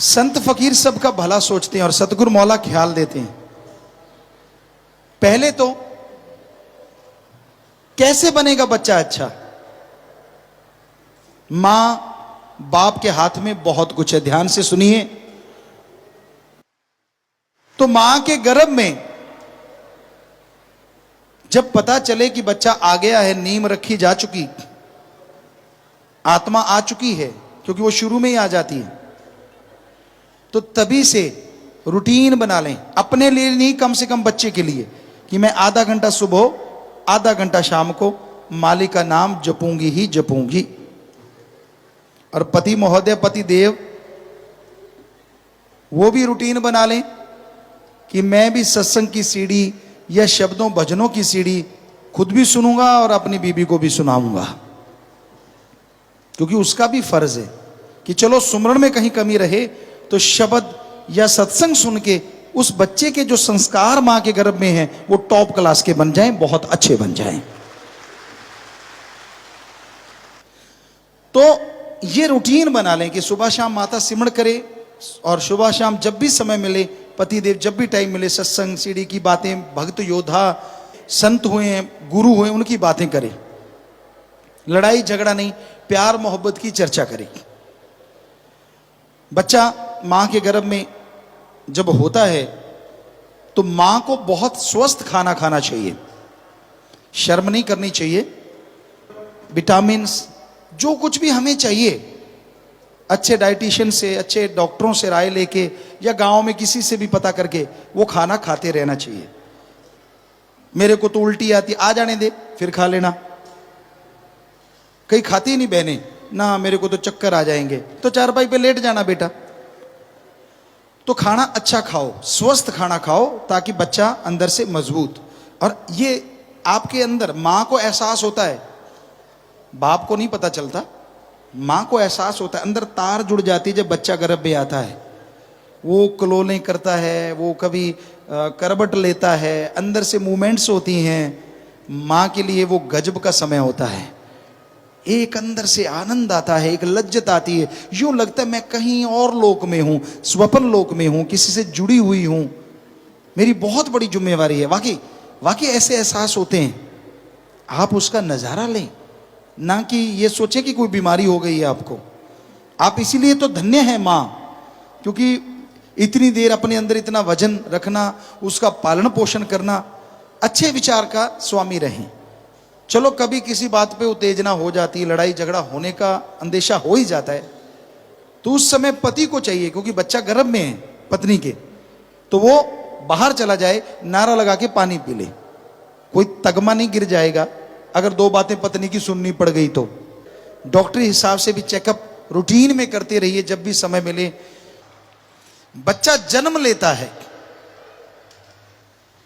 संत फकीर सबका भला सोचते हैं और सतगुरु मौला ख्याल देते हैं। पहले तो कैसे बनेगा बच्चा अच्छा? मां बाप के हाथ में बहुत कुछ है, ध्यान से सुनिए। तो मां के गर्भ में जब पता चले कि बच्चा आ गया है, नींव रखी जा चुकी, आत्मा आ चुकी है, क्योंकि वो शुरू में ही आ जाती है, तो तभी से रूटीन बना लें अपने लिए नहीं, कम से कम बच्चे के लिए, कि मैं आधा घंटा सुबह आधा घंटा शाम को मालिक का नाम जपूंगी ही जपूंगी। और पति महोदय, पति देव, वो भी रूटीन बना लें कि मैं भी सत्संग की सीढ़ी या शब्दों भजनों की सीढ़ी खुद भी सुनूंगा और अपनी बीबी को भी सुनाऊंगा, क्योंकि उसका भी फर्ज है कि चलो सुमरण में कहीं कमी रहे तो शब्द या सत्संग सुन के उस बच्चे के जो संस्कार मां के गर्भ में हैं वो टॉप क्लास के बन जाएं, बहुत अच्छे बन जाएं। तो ये रूटीन बना लें कि सुबह शाम माता सिमरण करे और सुबह शाम जब भी समय मिले, पतिदेव जब भी टाइम मिले, सत्संग सीढ़ी की बातें, भक्त योद्धा संत हुए हैं, गुरु हुए, उनकी बातें करें। लड़ाई झगड़ा नहीं, प्यार मोहब्बत की चर्चा करें। बच्चा मां के गर्भ में जब होता है तो मां को बहुत स्वस्थ खाना खाना चाहिए, शर्म नहीं करनी चाहिए। विटामिन जो कुछ भी हमें चाहिए, अच्छे डाइटिशियन से, अच्छे डॉक्टरों से राय लेके या गांव में किसी से भी पता करके वो खाना खाते रहना चाहिए। मेरे को तो उल्टी आती, आ जाने दे फिर खा लेना। कहीं खाती नहीं बहने ना, मेरे को तो चक्कर आ जाएंगे, तो चारपाई पे लेट जाना बेटा। तो खाना अच्छा खाओ, स्वस्थ खाना खाओ, ताकि बच्चा अंदर से मजबूत। और ये आपके अंदर मां को एहसास होता है, बाप को नहीं पता चलता, मां को एहसास होता है, अंदर तार जुड़ जाती है जब बच्चा गर्भ में आता है। वो क्लोलें करता है, वो कभी करबट लेता है, अंदर से मूवमेंट्स होती हैं। मां के लिए वो गजब का समय होता है। एक अंदर से आनंद आता है, एक लज्जत आती है, यूं लगता है मैं कहीं और लोक में हूं, स्वप्न लोक में हूं, किसी से जुड़ी हुई हूं, मेरी बहुत बड़ी जिम्मेवारी है। वाकई वाकई ऐसे एहसास होते हैं। आप उसका नजारा लें, ना कि ये सोचें कि कोई बीमारी हो गई है आपको। आप इसीलिए तो धन्य हैं मां, क्योंकि इतनी देर अपने अंदर इतना वजन रखना, उसका पालन पोषण करना, अच्छे विचार का स्वामी रहें। चलो कभी किसी बात पे उत्तेजना हो जाती है, लड़ाई झगड़ा होने का अंदेशा हो ही जाता है, तो उस समय पति को चाहिए, क्योंकि बच्चा गर्भ में है पत्नी के, तो वो बाहर चला जाए, नारा लगा के पानी पी ले, कोई तगमा नहीं गिर जाएगा अगर दो बातें पत्नी की सुननी पड़ गई तो। डॉक्टरी हिसाब से भी चेकअप रूटीन में करते रहिए जब भी समय मिले। बच्चा जन्म लेता है,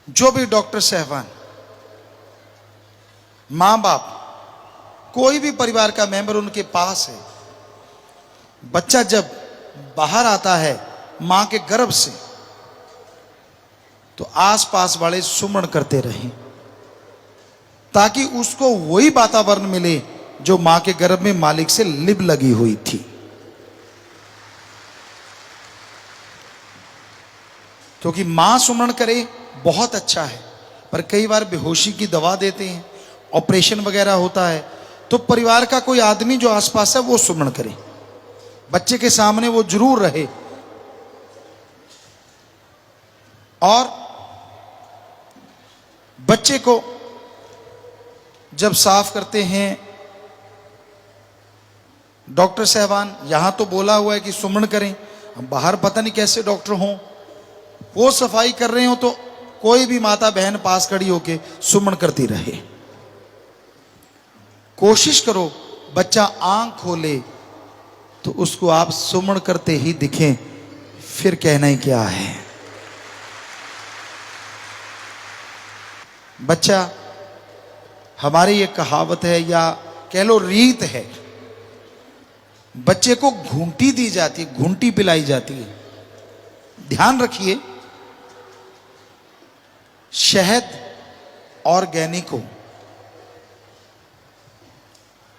जो भी डॉक्टर साहबान, मां बाप, कोई भी परिवार का मेंबर उनके पास है, बच्चा जब बाहर आता है मां के गर्भ से, तो आसपास वाले सुमन करते रहें, ताकि उसको वही वातावरण मिले जो मां के गर्भ में मालिक से लिब लगी हुई थी। क्योंकि मां सुमरण करे बहुत अच्छा है, पर कई बार बेहोशी की दवा देते हैं, ऑपरेशन वगैरह होता है, तो परिवार का कोई आदमी जो आसपास है वो सुमरण करे, बच्चे के सामने वो जरूर रहे। और बच्चे को जब साफ करते हैं डॉक्टर साहबान, यहां तो बोला हुआ है कि सुमरण करें, बाहर पता नहीं कैसे डॉक्टर हों, वो सफाई कर रहे हो तो कोई भी माता बहन पास खड़ी होके सुमरण करती रहे। कोशिश करो बच्चा आंख खोले तो उसको आप सुमरण करते ही दिखें, फिर कहना ही क्या है। बच्चा, हमारी ये कहावत है या कह लो रीत है, बच्चे को घूंटी दी जाती है, घूंटी पिलाई जाती है। ध्यान रखिए, शहद ऑर्गेनिक हो,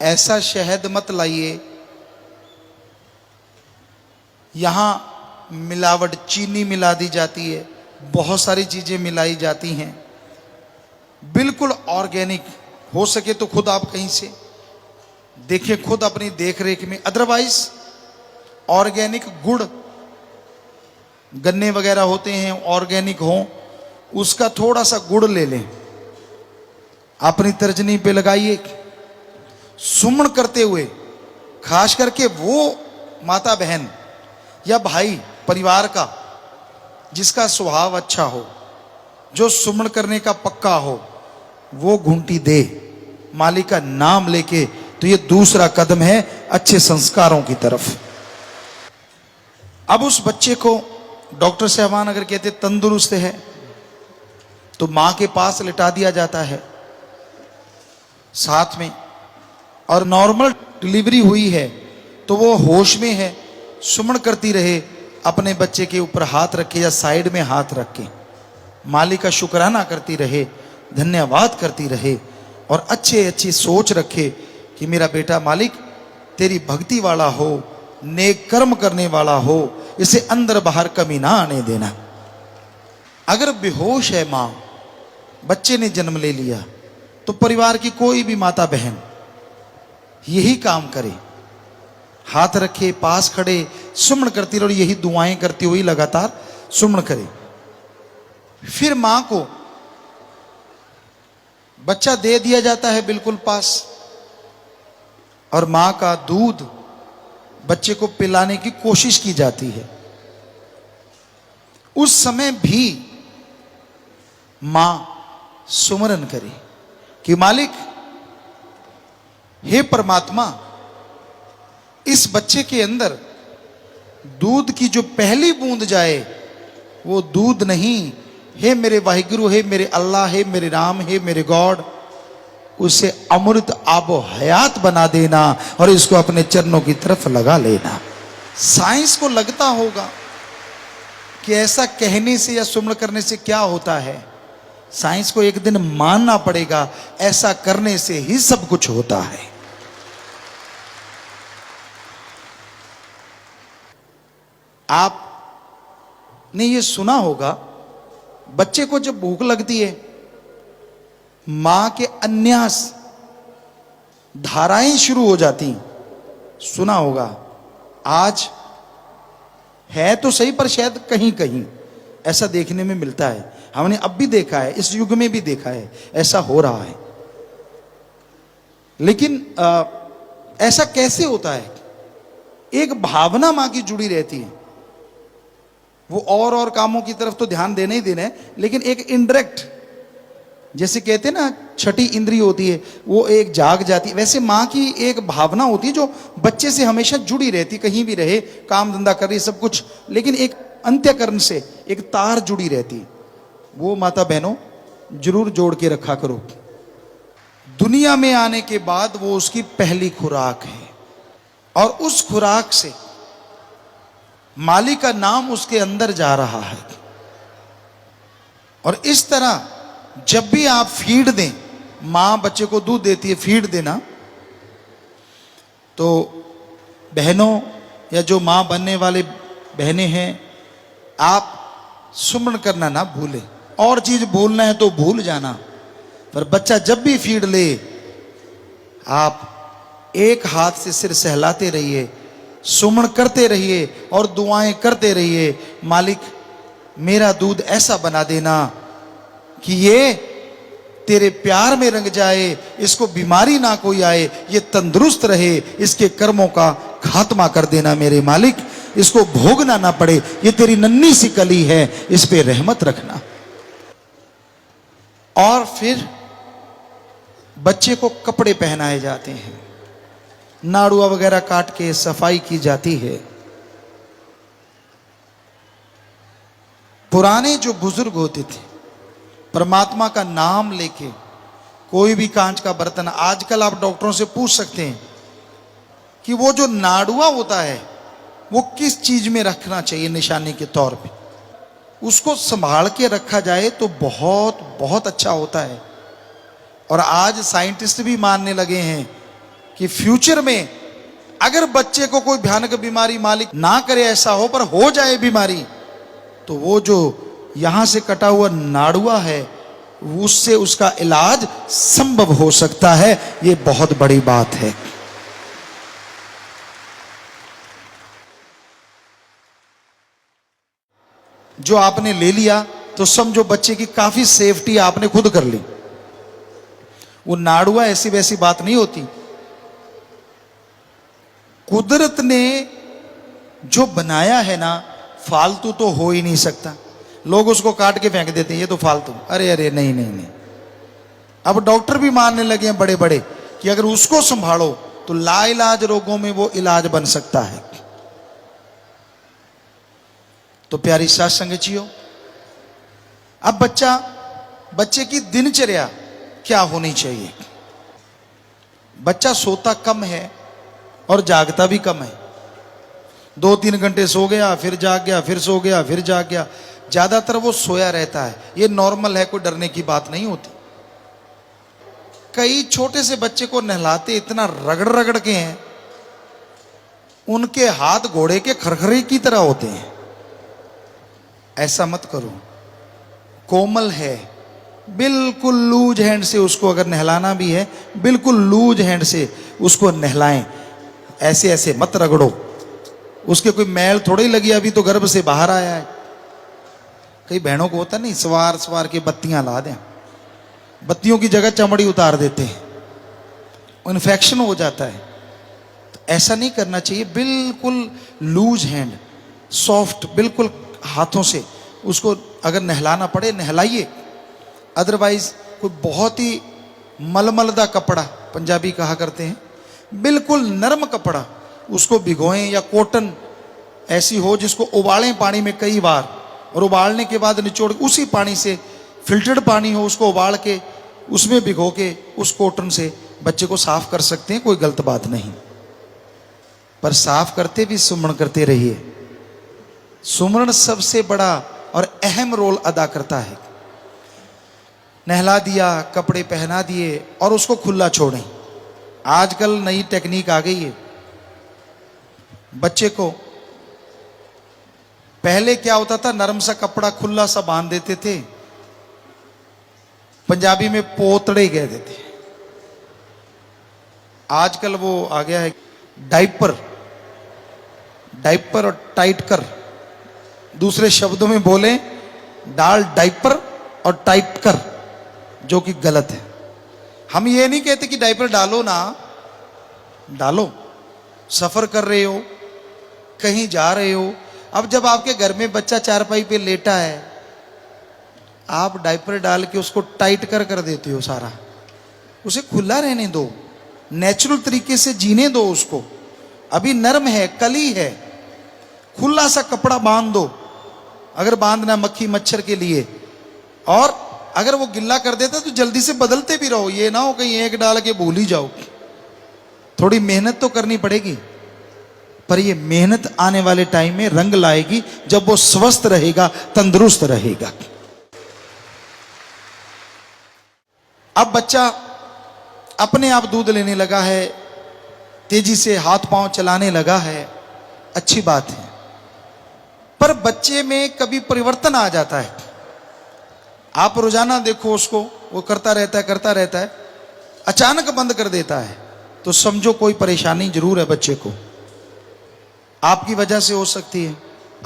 ऐसा शहद मत लाइए। यहां मिलावट, चीनी मिला दी जाती है, बहुत सारी चीजें मिलाई जाती हैं। बिल्कुल ऑर्गेनिक हो सके तो खुद आप कहीं से देखें, खुद अपनी देख रेख में। अदरवाइज ऑर्गेनिक गुड़, गन्ने वगैरह होते हैं ऑर्गेनिक हो, उसका थोड़ा सा गुड़ ले लें, अपनी तर्जनी पे लगाइए, सुमन करते हुए, खास करके वो माता बहन या भाई परिवार का जिसका स्वभाव अच्छा हो, जो सुमन करने का पक्का हो, वो घूंटी दे मालिक का नाम लेके। तो ये दूसरा कदम है अच्छे संस्कारों की तरफ। अब उस बच्चे को डॉक्टर साहबान अगर कहते तंदुरुस्त है तो मां के पास लिटा दिया जाता है साथ में, और नॉर्मल डिलीवरी हुई है तो वो होश में है, सुमन करती रहे, अपने बच्चे के ऊपर हाथ रखे या साइड में हाथ रख के मालिक का शुक्राना करती रहे, धन्यवाद करती रहे, और अच्छी सोच रखे कि मेरा बेटा मालिक तेरी भक्ति वाला हो, नेक कर्म करने वाला हो, इसे अंदर बाहर कमी ना आने देना। अगर बेहोश है मां, बच्चे ने जन्म ले लिया, तो परिवार की कोई भी माता बहन यही काम करे, हाथ रखे, पास खड़े, सुमन करती रहे और यही दुआएं करती हुई लगातार सुमन करे। फिर मां को बच्चा दे दिया जाता है बिल्कुल पास, और मां का दूध बच्चे को पिलाने की कोशिश की जाती है। उस समय भी मां सुमरन करे कि मालिक, हे परमात्मा, इस बच्चे के अंदर दूध की जो पहली बूंद जाए वो दूध नहीं, हे मेरे वाहिगुरु, हे मेरे अल्लाह, हे मेरे राम, हे मेरे गॉड, उसे अमृत आबो हयात बना देना और इसको अपने चरणों की तरफ लगा लेना। साइंस को लगता होगा कि ऐसा कहने से या सुमन करने से क्या होता है, साइंस को एक दिन मानना पड़ेगा, ऐसा करने से ही सब कुछ होता है। आपने ये सुना होगा, बच्चे को जब भूख लगती है, मां के अन्यास धाराएं शुरू हो जाती, सुना होगा। आज है तो सही, पर शायद कहीं कहीं ऐसा देखने में मिलता है। हमने अब भी देखा है, इस युग में भी देखा है, ऐसा हो रहा है। लेकिन ऐसा कैसे होता है? एक भावना मां की जुड़ी रहती है, वो और कामों की तरफ तो ध्यान देना ही देना है, लेकिन एक इनडायरेक्ट, जैसे कहते हैं ना छठी इंद्री होती है, वो एक जाग जाती है, वैसे मां की एक भावना होती है जो बच्चे से हमेशा जुड़ी रहती, कहीं भी रहे, काम धंधा कर रही सब कुछ, लेकिन एक अंत्यकरण से एक तार जुड़ी रहती। वो माता बहनों जरूर जोड़ के रखा करो। दुनिया में आने के बाद वो उसकी पहली खुराक है, और उस खुराक से मालिक का नाम उसके अंदर जा रहा है। और इस तरह जब भी आप फीड दें, मां बच्चे को दूध देती है, फीड देना, तो बहनों या जो मां बनने वाले बहनें हैं, आप सुमन करना ना भूलें। और चीज भूलना है तो भूल जाना, पर बच्चा जब भी फीड ले, आप एक हाथ से सिर सहलाते रहिए, सुमन करते रहिए और दुआएं करते रहिए, मालिक मेरा दूध ऐसा बना देना कि ये तेरे प्यार में रंग जाए, इसको बीमारी ना कोई आए, ये तंदुरुस्त रहे, इसके कर्मों का खात्मा कर देना मेरे मालिक, इसको भोगना ना पड़े, ये तेरी नन्ही सी कली है, इस पे रहमत रखना। और फिर बच्चे को कपड़े पहनाए जाते हैं, नाड़ुआ वगैरह काट के सफाई की जाती है। पुराने जो बुजुर्ग होते थे, परमात्मा का नाम लेके कोई भी कांच का बर्तन, आजकल आप डॉक्टरों से पूछ सकते हैं कि वो जो नाड़ुआ होता है वो किस चीज में रखना चाहिए निशानी के तौर पे, उसको संभाल के रखा जाए तो बहुत बहुत अच्छा होता है। और आज साइंटिस्ट भी मानने लगे हैं कि फ्यूचर में अगर बच्चे को कोई भयानक बीमारी मालिक ना करे ऐसा हो, पर हो जाए बीमारी, तो वो जो यहां से कटा हुआ नाड़ुआ है उससे उसका इलाज संभव हो सकता है। ये बहुत बड़ी बात है। जो आपने ले लिया तो समझो बच्चे की काफी सेफ्टी आपने खुद कर ली। वो नाड़ुआ ऐसी वैसी बात नहीं होती। कुदरत ने जो बनाया है ना, फालतू तो हो ही नहीं सकता। लोग उसको काट के फेंक देते हैं, ये तो फालतू। अरे अरे नहीं नहीं नहीं। अब डॉक्टर भी मानने लगे हैं बड़े बड़े कि अगर उसको संभालो तो लाइलाज रोगों में वो इलाज बन सकता है। तो प्यारी साथ संगतियों, अब बच्चे की दिनचर्या क्या होनी चाहिए। बच्चा सोता कम है और जागता भी कम है। 2-3 घंटे सो गया, फिर जाग गया, फिर सो गया, फिर जाग गया। ज्यादातर वो सोया रहता है। ये नॉर्मल है, कोई डरने की बात नहीं होती। कई छोटे से बच्चे को नहलाते इतना रगड़ रगड़ के हैं, उनके हाथ घोड़े के खरखरे की तरह होते हैं। ऐसा मत करो। कोमल है, बिल्कुल लूज हैंड से उसको अगर नहलाना भी है, बिल्कुल लूज हैंड से उसको नहलाएं। ऐसे ऐसे मत रगड़ो। उसके कोई मैल थोड़ी ही लगी, अभी तो गर्भ से बाहर आया है। कई बहनों को होता नहीं, सवार सवार के बत्तियां ला दें, बत्तियों की जगह चमड़ी उतार देते हैं, इन्फेक्शन हो जाता है। तो ऐसा नहीं करना चाहिए। बिल्कुल लूज हैंड, सॉफ्ट, बिल्कुल हाथों से उसको अगर नहलाना पड़े नहलाइए। अदरवाइज कोई बहुत ही मलमलदा कपड़ा, पंजाबी कहा करते हैं, बिल्कुल नरम कपड़ा उसको भिगोएं, या कॉटन ऐसी हो जिसको उबालें पानी में कई बार, और उबालने के बाद निचोड़ उसी पानी से, फिल्टर्ड पानी हो उसको उबाल के उसमें भिगो के उस कॉटन से बच्चे को साफ कर सकते हैं। कोई गलत बात नहीं। पर साफ करते भी सुमरण करते रहिए। सुमरण सबसे बड़ा और अहम रोल अदा करता है। नहला दिया, कपड़े पहना दिए और उसको खुला छोड़ें। आजकल नई टेक्निक आ गई है। बच्चे को पहले क्या होता था, नरम सा कपड़ा खुला सा बांध देते थे, पंजाबी में पोतड़े कहते थे। आजकल वो आ गया है डाइपर। डाइपर और टाइट कर, दूसरे शब्दों में बोले डाल डाइपर और टाइट कर, जो कि गलत है। हम ये नहीं कहते कि डाइपर डालो ना, डालो। सफर कर रहे हो, कहीं जा रहे हो, अब जब आपके घर में बच्चा चारपाई पे लेटा है, आप डाइपर डाल के उसको टाइट कर देते हो सारा। उसे खुला रहने दो, नेचुरल तरीके से जीने दो उसको। अभी नर्म है, कली है, खुला सा कपड़ा बांध दो, अगर बांधना मक्खी मच्छर के लिए। और अगर वो गिल्ला कर देता तो जल्दी से बदलते भी रहो। ये ना हो कहीं एक डाल के भूल ही जाओ। थोड़ी मेहनत तो करनी पड़ेगी, पर ये मेहनत आने वाले टाइम में रंग लाएगी जब वो स्वस्थ रहेगा, तंदुरुस्त रहेगा। अब बच्चा अपने आप दूध लेने लगा है, तेजी से हाथ पांव चलाने लगा है, अच्छी बात है। पर बच्चे में कभी परिवर्तन आ जाता है। आप रोजाना देखो उसको, वो करता रहता है, अचानक बंद कर देता है, तो समझो कोई परेशानी जरूर है बच्चे को। आपकी वजह से हो सकती है,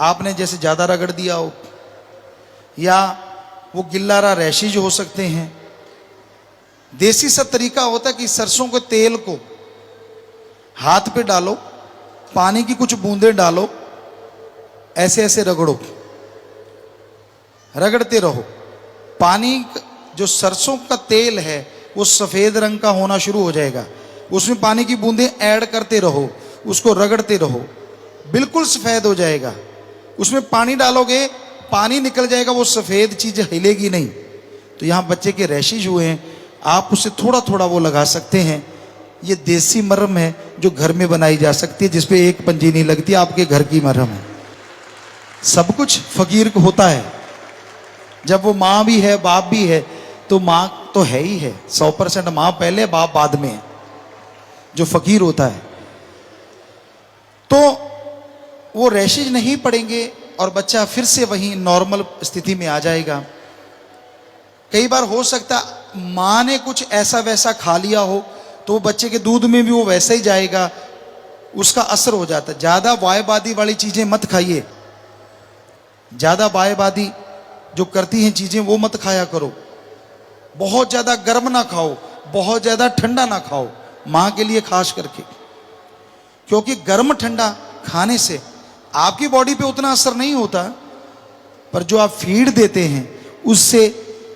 आपने जैसे ज्यादा रगड़ दिया हो, या वो गिल्लारा रैशेज हो सकते हैं। देसी सा तरीका होता है कि सरसों के तेल को हाथ पे डालो, पानी की कुछ बूंदें डालो, ऐसे ऐसे रगड़ो, रगड़ते रहो। पानी जो सरसों का तेल है वो सफेद रंग का होना शुरू हो जाएगा, उसमें पानी की बूंदें ऐड करते रहो, उसको रगड़ते रहो, बिल्कुल सफेद हो जाएगा। उसमें पानी डालोगे, पानी निकल जाएगा, वो सफेद चीज हिलेगी नहीं। तो यहां बच्चे के रैशेज हुए हैं, आप उसे थोड़ा थोड़ा वो लगा सकते हैं। ये देसी मरहम है जो घर में बनाई जा सकती है, जिसपे एक पंजी नहीं लगती, आपके घर की मरहम है। सब कुछ फकीर को होता है। जब वो माँ भी है, बाप भी है, तो माँ तो है ही है 100%। माँ पहले, बाप बाद में है, जो फकीर होता है। वो रैशेज नहीं पड़ेंगे और बच्चा फिर से वही नॉर्मल स्थिति में आ जाएगा। कई बार हो सकता माँ ने कुछ ऐसा वैसा खा लिया हो तो बच्चे के दूध में भी वो वैसा ही जाएगा, उसका असर हो जाता है। ज़्यादा वायबादी वाली चीज़ें मत खाइए, ज़्यादा वायबादी जो करती हैं चीज़ें वो मत खाया करो। बहुत ज़्यादा गर्म ना खाओ, बहुत ज़्यादा ठंडा ना खाओ, माँ के लिए खास करके, क्योंकि गर्म ठंडा खाने से आपकी बॉडी पे उतना असर नहीं होता, पर जो आप फीड देते हैं उससे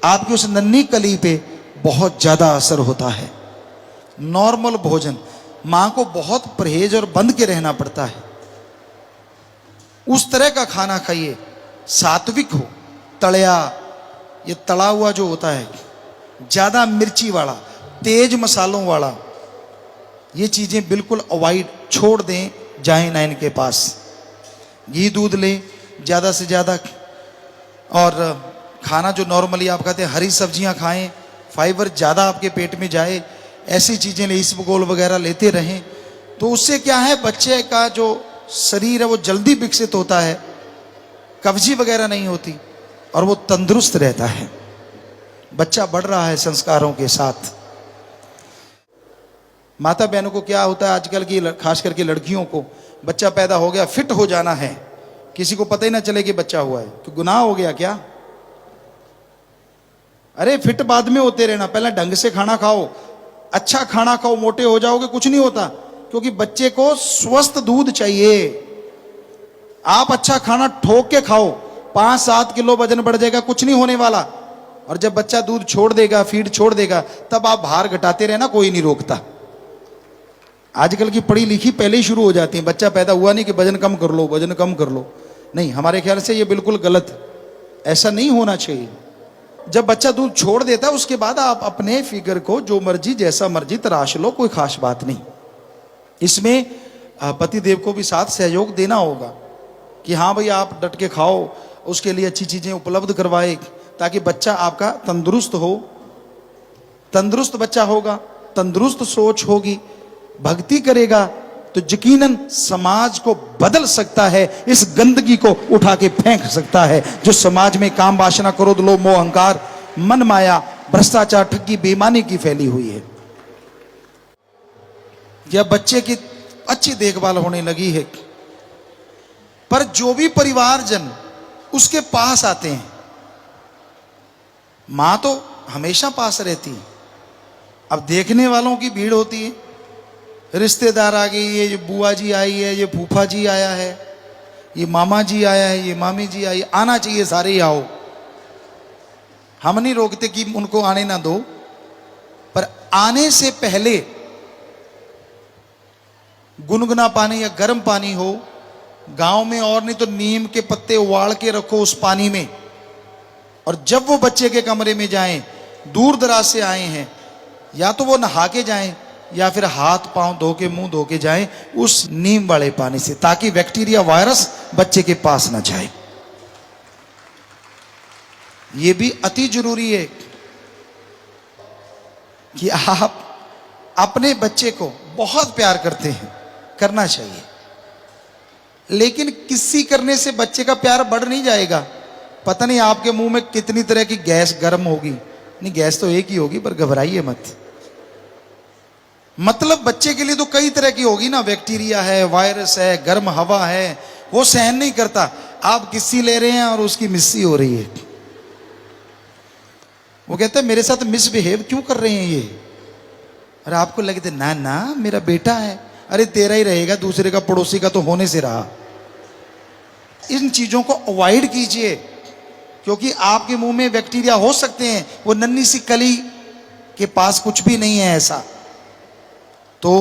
आपकी उस नन्ही कली पे बहुत ज़्यादा असर होता है। नॉर्मल भोजन, माँ को बहुत परहेज और बंद के रहना पड़ता है। उस तरह का खाना खाइए, सात्विक हो, तड़या, ये तला हुआ जो होता है, ज़्यादा मिर्ची वाला, तेज मसालों वाला, ये चीज़ें बिल्कुल अवॉइड, छोड़ दें, जाएं ना इनके पास। घी दूध लें ज़्यादा से ज़्यादा, और खाना जो नॉर्मली आप खाते हैं, हरी सब्जियां खाएं, फाइबर ज़्यादा आपके पेट में जाए, ऐसी चीज़ें ले, इसबगोल वगैरह लेते रहें। तो उससे क्या है, बच्चे का जो शरीर है वो जल्दी विकसित होता है, कब्जी वगैरह नहीं होती और वो तंदुरुस्त रहता है। बच्चा बढ़ रहा है संस्कारों के साथ। माता बहनों को क्या होता है आजकल की, खास करके लड़कियों को, बच्चा पैदा हो गया, फिट हो जाना है, किसी को पता ही ना चले कि बच्चा हुआ है, तो गुनाह हो गया क्या? अरे फिट बाद में होते रहना, पहले ढंग से खाना खाओ, अच्छा खाना खाओ, मोटे हो जाओगे कुछ नहीं होता, क्योंकि बच्चे को स्वस्थ दूध चाहिए। आप अच्छा खाना ठोक के खाओ, 5-7 किलो वजन बढ़ जाएगा, कुछ नहीं होने वाला। और जब बच्चा दूध छोड़ देगा, फीड छोड़ देगा, तब आप भार घटाते रहना, कोई नहीं रोकता। आजकल की पढ़ी लिखी पहले ही शुरू हो जाती है, बच्चा पैदा हुआ नहीं कि वजन कम कर लो, वजन कम कर लो। नहीं, हमारे ख्याल से ये बिल्कुल गलत, ऐसा नहीं होना चाहिए। जब बच्चा दूध छोड़ देता है उसके बाद आप अपने फिगर को जो मर्जी जैसा मर्जी तराश लो, कोई खास बात नहीं। इसमें पति देव को भी साथ सहयोग देना होगा कि हाँ भाई आप डट के खाओ, उसके लिए अच्छी चीजें उपलब्ध करवाए, ताकि बच्चा आपका तंदुरुस्त हो। तंदुरुस्त बच्चा होगा, तंदुरुस्त सोच होगी, भक्ति करेगा, तो यकीनन समाज को बदल सकता है, इस गंदगी को उठा के फेंक सकता है जो समाज में काम वासना, क्रोध, लोभ, मोह, अहंकार, मन माया, भ्रष्टाचार, ठगी, बेईमानी की फैली हुई है। या बच्चे की अच्छी देखभाल होने लगी है, पर जो भी परिवारजन उसके पास आते हैं, मां तो हमेशा पास रहती है, अब देखने वालों की भीड़ होती है, रिश्तेदार आ गई, ये बुआ जी आई है, ये फूफा जी आया है, ये मामा जी आया है, ये मामी जी आई, आना चाहिए, सारे ही आओ। हम नहीं रोकते कि उनको आने ना दो, पर आने से पहले गुनगुना पानी या गर्म पानी हो, गांव में और नहीं तो नीम के पत्ते उबाल के रखो उस पानी में, और जब वो बच्चे के कमरे में जाएं, दूर दराज से आए हैं, या तो वो नहा के जाएं या फिर हाथ पांव धो के, मुंह धो के जाएं उस नीम वाले पानी से, ताकि बैक्टीरिया, वायरस बच्चे के पास ना जाए। ये भी अति जरूरी है कि आप अपने बच्चे को बहुत प्यार करते हैं, करना चाहिए, लेकिन किसी करने से बच्चे का प्यार बढ़ नहीं जाएगा। पता नहीं आपके मुंह में कितनी तरह की गैस गर्म होगी, नहीं गैस तो एक ही होगी, पर घबराइए मत। मतलब बच्चे के लिए तो कई तरह की होगी ना, बैक्टीरिया है, वायरस है, गर्म हवा है, वो सहन नहीं करता। आप किस्सी ले रहे हैं और उसकी मिस्सी हो रही है, वो कहता है मेरे साथ मिसबिहेव क्यों कर रहे हैं ये, और आपको लगता है ना ना मेरा बेटा है, अरे तेरा ही रहेगा, दूसरे का, पड़ोसी का तो होने से रहा। इन चीजों को अवॉइड कीजिए, क्योंकि आपके मुंह में बैक्टीरिया हो सकते हैं, वो नन्ही सी कली के पास कुछ भी नहीं है ऐसा, तो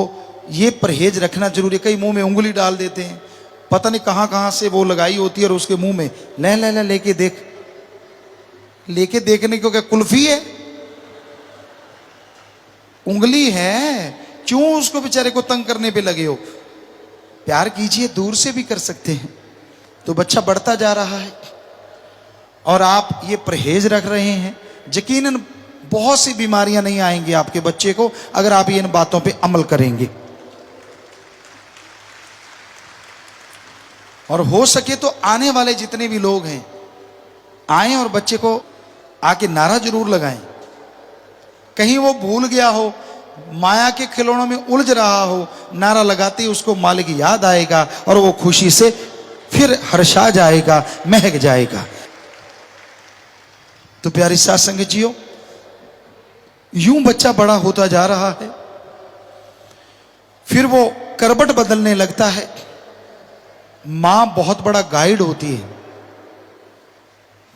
ये परहेज रखना जरूरी है। कई मुंह में उंगली डाल देते हैं, पता नहीं कहां कहां से वो लगाई होती है, और उसके मुंह में ले ले ले लेके देख, लेके देखने को क्या कुल्फी है, उंगली है, क्यों उसको बेचारे को तंग करने पे लगे हो। प्यार कीजिए, दूर से भी कर सकते हैं। तो बच्चा बढ़ता जा रहा है और आप ये परहेज रख रहे हैं, यकीनन बहुत सी बीमारियां नहीं आएंगी आपके बच्चे को, अगर आप इन बातों पे अमल करेंगे। और हो सके तो आने वाले जितने भी लोग हैं आए और बच्चे को आके नारा जरूर लगाएं। कहीं वो भूल गया हो, माया के खिलौनों में उलझ रहा हो, नारा लगाते ही उसको मालिक याद आएगा और वो खुशी से फिर हर्षा जाएगा, महक जाएगा। तो प्यारी साथ संगत जियो, यूं बच्चा बड़ा होता जा रहा है, फिर वो करवट बदलने लगता है। मां बहुत बड़ा गाइड होती है,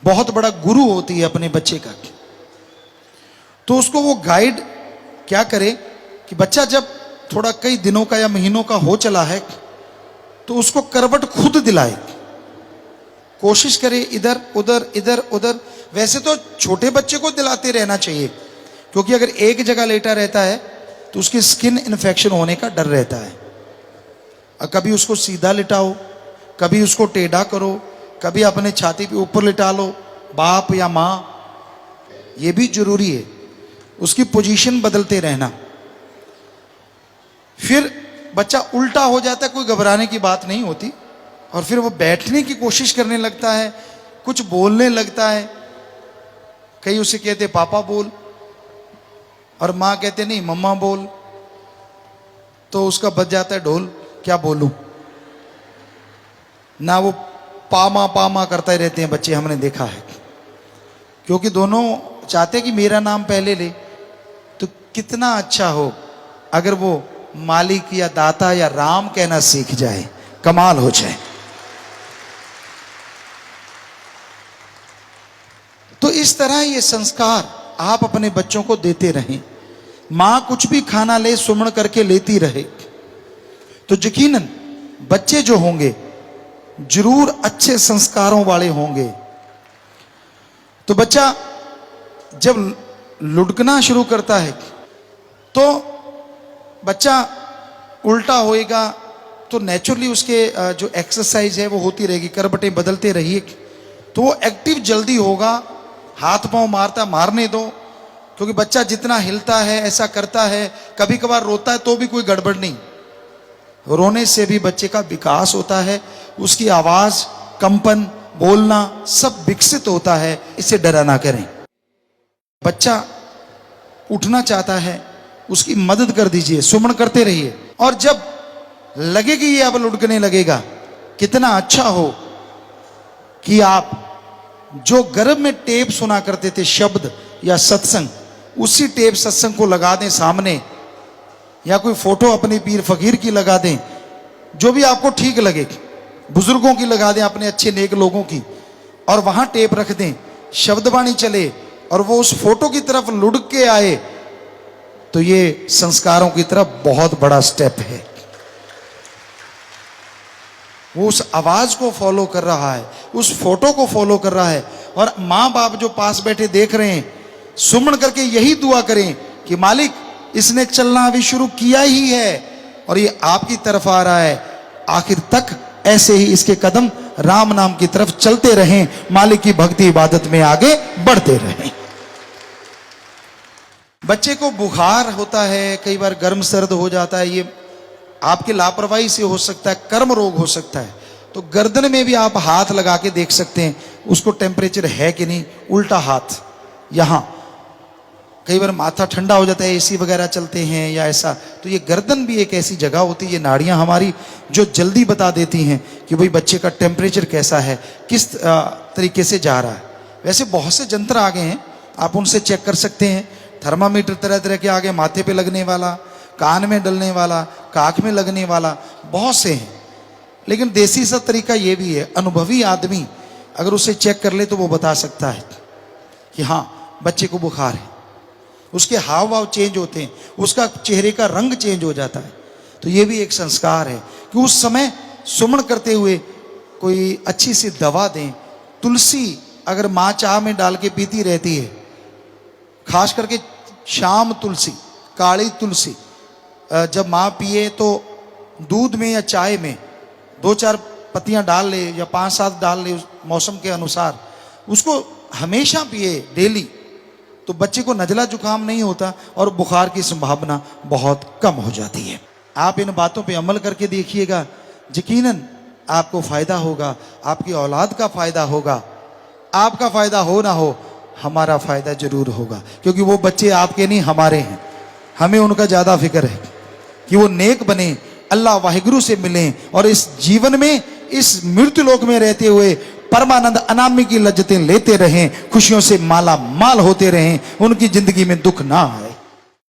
बहुत बड़ा गुरु होती है अपने बच्चे का। तो उसको वो गाइड क्या करे कि बच्चा जब थोड़ा कई दिनों का या महीनों का हो चला है तो उसको करवट खुद दिलाए, कोशिश करे इधर उधर इधर उधर। वैसे तो छोटे बच्चे को दिलाते रहना चाहिए, क्योंकि अगर एक जगह लेटा रहता है तो उसकी स्किन इन्फेक्शन होने का डर रहता है। और कभी उसको सीधा लिटाओ, कभी उसको टेढ़ा करो, कभी अपने छाती पे ऊपर लिटा लो, बाप या माँ, ये भी जरूरी है, उसकी पोजीशन बदलते रहना। फिर बच्चा उल्टा हो जाता है, कोई घबराने की बात नहीं होती, और फिर वो बैठने की कोशिश करने लगता है, कुछ बोलने लगता है। कई उसे कहते पापा बोल, और माँ कहते नहीं मम्मा बोल। तो उसका बज जाता है ढोल, क्या बोलूं ना। वो पामा करते रहते हैं बच्चे, हमने देखा है, क्योंकि दोनों चाहते कि मेरा नाम पहले ले। तो कितना अच्छा हो अगर वो मालिक या दाता या राम कहना सीख जाए, कमाल हो जाए। तो इस तरह ये संस्कार आप अपने बच्चों को देते रहें। मां कुछ भी खाना ले सुमण करके लेती रहे, तो यकीनन बच्चे जो होंगे जरूर अच्छे संस्कारों वाले होंगे। तो बच्चा जब लुढ़कना शुरू करता है तो बच्चा उल्टा होएगा, तो नेचुरली उसके जो एक्सरसाइज है वो होती रहेगी, करवटें बदलते रहिए, तो वो एक्टिव जल्दी होगा। हाथ पांव मारता मारने दो, क्योंकि बच्चा जितना हिलता है ऐसा करता है, कभी कभार रोता है तो भी कोई गड़बड़ नहीं, रोने से भी बच्चे का विकास होता है, उसकी आवाज, कंपन, बोलना सब विकसित होता है। इसे डरा ना करें। बच्चा उठना चाहता है, उसकी मदद कर दीजिए, सुमन करते रहिए, और जब लगे कि ये अब लुढ़कने लगेगा, कितना अच्छा हो कि आप जो गर्भ में टेप सुना करते थे, शब्द या सत्संग, उसी टेप सत्संग को लगा दें सामने, या कोई फोटो अपने पीर फकीर की लगा दें, जो भी आपको ठीक लगे, बुजुर्गों की लगा दें, अपने अच्छे नेक लोगों की, और वहां टेप रख दें, शब्दवाणी चले और वो उस फोटो की तरफ लुढ़क के आए, तो ये संस्कारों की तरफ बहुत बड़ा स्टेप है। वो उस आवाज को फॉलो कर रहा है, उस फोटो को फॉलो कर रहा है, और मां बाप जो पास बैठे देख रहे हैं, सुमन करके यही दुआ करें कि मालिक इसने चलना अभी शुरू किया ही है और ये आपकी तरफ आ रहा है, आखिर तक ऐसे ही इसके कदम राम नाम की तरफ चलते रहें, मालिक की भक्ति इबादत में आगे बढ़ते रहें। बच्चे को बुखार होता है, कई बार गर्म सर्द हो जाता है, ये आपकी लापरवाही से हो सकता है, कर्म रोग हो सकता है, तो गर्दन में भी आप हाथ लगा के देख सकते हैं उसको टेम्परेचर है कि नहीं। उल्टा हाथ यहां, कई बार माथा ठंडा हो जाता है, एसी वगैरह चलते हैं या ऐसा, तो ये गर्दन भी एक ऐसी जगह होती है, ये नाड़ियां हमारी जो जल्दी बता देती हैं कि भाई बच्चे का टेम्परेचर कैसा है, किस तरीके से जा रहा है। वैसे बहुत से यंत्र आ गए हैं, आप उनसे चेक कर सकते हैं। थर्मामीटर तरह तरह के आ गए, माथे पे लगने वाला, कान में डलने वाला, काख में लगने वाला, बहुत से हैं। लेकिन देसी सा तरीका ये भी है, अनुभवी आदमी अगर उसे चेक कर ले तो वो बता सकता है कि हाँ बच्चे को बुखार है, उसके हाव भाव चेंज होते हैं, उसका चेहरे का रंग चेंज हो जाता है। तो ये भी एक संस्कार है कि उस समय सुमन करते हुए कोई अच्छी सी दवा दें। तुलसी अगर माँ चाह में डाल के पीती रहती है, खास करके शाम तुलसी, काली तुलसी जब माँ पिए तो दूध में या चाय में 2-4 पत्तियां डाल ले या 5-7 डाल ले, उस मौसम के अनुसार उसको हमेशा पिए डेली, तो बच्चे को नजला जुकाम नहीं होता और बुखार की संभावना बहुत कम हो जाती है। आप इन बातों पे अमल करके देखिएगा, यकीनन आपको फायदा होगा, आपकी औलाद का फायदा होगा, आपका फायदा हो ना हो हमारा फायदा जरूर होगा, क्योंकि वो बच्चे आपके नहीं हमारे हैं। हमें उनका ज्यादा फिक्र है कि वो नेक बने, अल्लाह वाहिगुरु से मिलें और इस जीवन में, इस मृत्यु लोक में रहते हुए परमानंद अनामी की लज्जतें लेते रहें, खुशियों से माला माल होते रहें, उनकी जिंदगी में दुख ना आए।